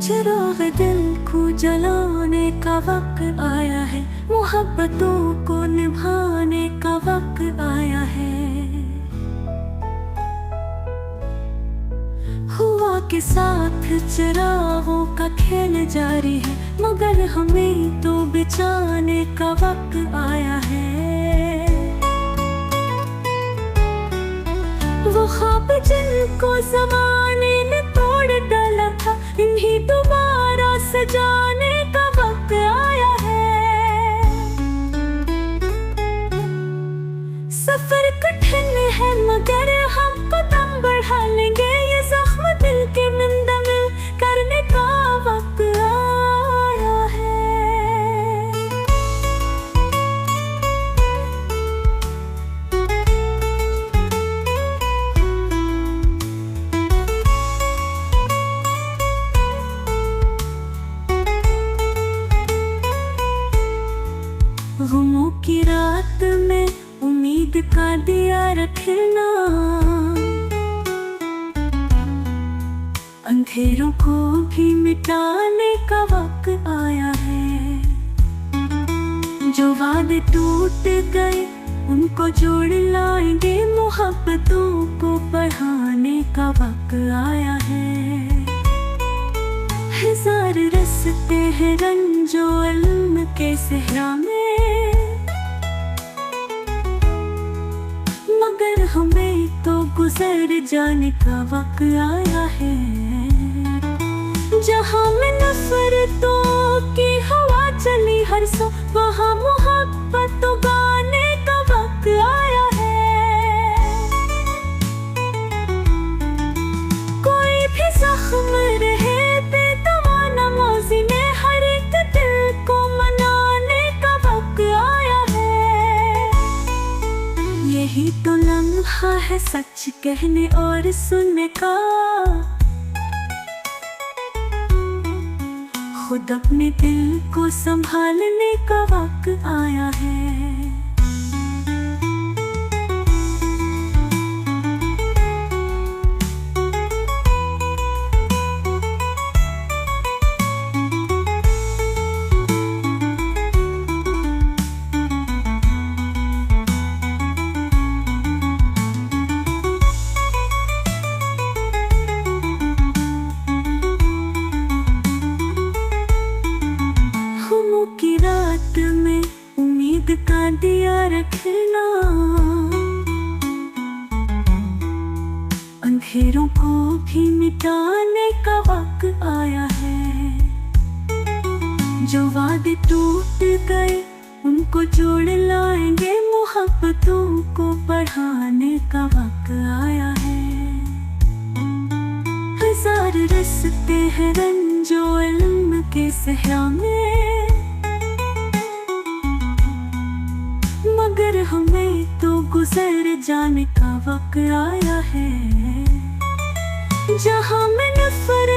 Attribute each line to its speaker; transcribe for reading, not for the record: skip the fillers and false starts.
Speaker 1: चिराग दिल को जलाने का वक्त आया है, मोहब्बतों को निभाने का वक्त आया है। हुआ के साथ चिरागों का खेल जारी है, मगर हमें तो बचाने का वक्त आया है। वो ख्वाब जिनको ज़माने ने तोड़ डाला था, इन्हीं दोबारा सजाने का वक्त आया है। सफर कठिन है मगर हम कदम बढ़ा लेंगे, ये जख्म दिल के मुंतमिल करने का वक्त आया है। गमों की रात में उम्मीद का दिया रखना, अंधेरों को भी मिटाने का वक्त आया है। जो वादे टूट गए उनको जोड़ लाएंगे, मोहब्बतों को बढ़ाने का वक्त आया है। हजार रास्ते हैं रंजो इल्म के सहरा में, मगर हमें तो गुजर जाने का वक्त आया है। जहाँ में नफरतों की हवा चली हर सो, वहाँ मोहब्बत गाने का वक्त आया है। कोई भी जख्म रहे बेदवा नमाज़ी में, हर एक दिल को मनाने का वक्त आया है। यही तो लम्हा है सच कहने और सुनने का, खुद अपने दिल को संभालने का वक्त आया है। की रात में उम्मीद का दिया रखना, अंधेरों को भी मिटाने का वक्त आया है। जो वादे टूट गए उनको जोड़ लाएंगे, मोहब्बतों को बढ़ाने का वक्त आया है। हजार रास्ते हैं रंजो इल्म के सहरा में, मगर हमें तो गुजर जाने का वक्त आया है। जहाँ में नफरत